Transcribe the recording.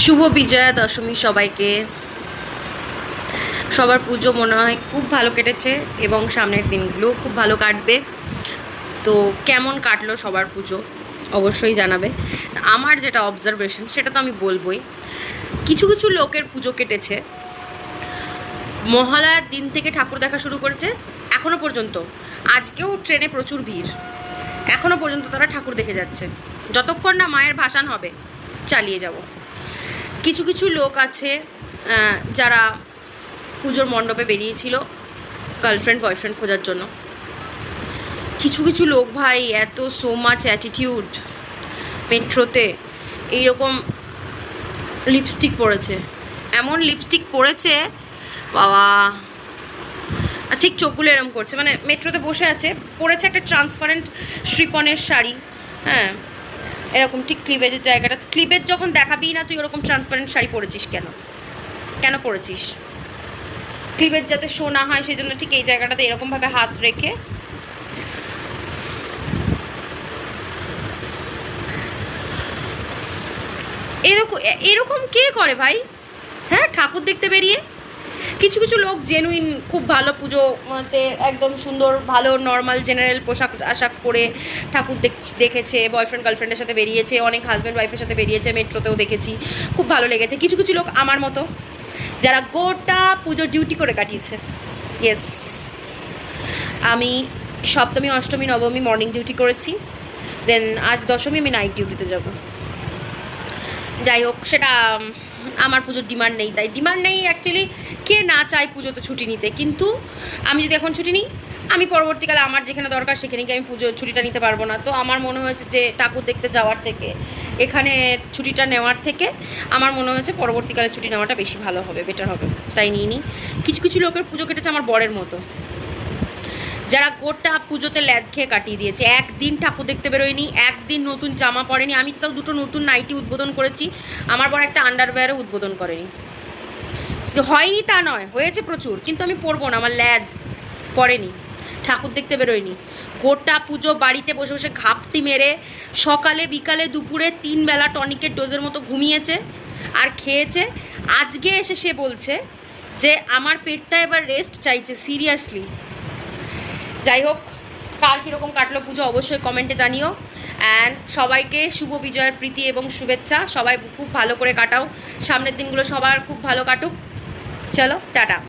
শুভ বিজয়া দশমী সবাইকে। সবার পুজো মনে হয় খুব ভালো কেটেছে এবং সামনের দিনগুলো খুব ভালো কাটবে। তো কেমন কাটলো সবার পুজো অবশ্যই জানাবে। আমার যেটা অবজারভেশন সেটা তো আমি বলবোই। কিছু কিছু লোকের পুজো কেটেছে, মহালয়ার দিন থেকে ঠাকুর দেখা শুরু করেছে এখনো পর্যন্ত। আজকেও ট্রেনে প্রচুর ভিড়, এখনো পর্যন্ত তারা ঠাকুর দেখে যাচ্ছে। যতক্ষণ না মায়ের ভাসান হবে চালিয়ে যাব। কিছু কিছু লোক আছে যারা পুজোর মণ্ডপে বেরিয়েছিল গার্লফ্রেন্ড বয়ফ্রেন্ড খোঁজার জন্য। কিছু কিছু লোক ভাই এত সো মাচ অ্যাটিটিউড, মেট্রোতে এইরকম লিপস্টিক পরেছে, এমন লিপস্টিক পরেছে বাবা, ঠিক চোখগুলো এরম করছে। মানে মেট্রোতে বসে আছে, পরেছে একটা ট্রান্সপারেন্ট শ্রীপনের শাড়ি, হ্যাঁ এরকম ঠিক ক্লিভেজের জায়গাটা। ক্লিভেজ যখন দেখাবি না তুই ওরকম ট্রান্সপারেন্ট শাড়ি পরেছিস কেন? কেন পরেছিস? ক্লিভেজ যাতে শো না হয় সেই জন্য ঠিক এই জায়গাটাতে এরকমভাবে হাত রেখে এরকম এরকম কে করে ভাই? হ্যাঁ, ঠাকুর দেখতে বেরিয়ে কিছু কিছু লোক জেনুইন খুব ভালো পুজোতে একদম সুন্দর ভালো নর্মাল জেনারেল পোশাক আশাক পরে ঠাকুর দেখেছে, বয়ফ্রেন্ড গার্লফ্রেন্ডের সাথে বেরিয়েছে, অনেক হাজব্যান্ড ওয়াইফের সাথে বেরিয়েছে, মেট্রোতেও দেখেছি, খুব ভালো লেগেছে। কিছু কিছু লোক আমার মতো যারা গোটা পুজো ডিউটি করে কাটিয়েছে। ইয়েস, আমি সপ্তমী অষ্টমী নবমী মর্নিং ডিউটি করেছি, দেন আজ দশমী আমি নাইট ডিউটিতে যাব। যাই হোক, সেটা আমার পুজোর ডিমান্ড নেই, তাই ডিমান্ড নেই। অ্যাকচুয়ালি কে না চায় পুজোতে ছুটি নিতে, কিন্তু আমি যদি এখন ছুটি নিই আমি পরবর্তীকালে আমার যেখানে দরকার সেখানে গিয়ে আমি পুজোর ছুটিটা নিতে পারবো না। তো আমার মনে হয়েছে যে ঠাকুর দেখতে যাওয়ার থেকে এখানে ছুটিটা নেওয়ার থেকে আমার মনে হয়েছে পরবর্তীকালে ছুটি নেওয়াটা বেশি ভালো হবে, বেটার হবে, তাই নিই নি। কিছু কিছু লোকের পুজো কেটেছে আমার বরের মতো, যারা গোটা পুজোতে ল্যাদ খেয়ে কাটিয়ে দিয়েছে। একদিন ঠাকুর দেখতে বেরোয়নি, একদিন নতুন জামা পরেনি। আমি তো দুটো নতুন নাইটি উদ্বোধন করেছি, আমার বড় একটা আন্ডারওয়্যারও উদ্বোধন করেনি। হয়নি তা নয়, হয়েছে প্রচুর, কিন্তু আমি পরবো না, আমার ল্যাদ পরেনি, ঠাকুর দেখতে বেরোয়নি। গোটা পুজো বাড়িতে বসে বসে ঘাপটি মেরে সকালে বিকালে দুপুরে 3 বেলা টনিকের ডোজের মতো ঘুমিয়েছে আর খেয়েছে। আজকে এসে সে বলছে যে আমার পেটটা এবার রেস্ট চাইছে, সিরিয়াসলি। যাই হোক, কার কীরকম কাটলো পুজো অবশ্যই কমেন্টে জানিও। অ্যান্ড সবাইকে শুভ বিজয়ের প্রীতি এবং শুভেচ্ছা। সবাই খুব ভালো করে কাটাও, সামনের দিনগুলো সবার খুব ভালো কাটুক। চলো টাটা।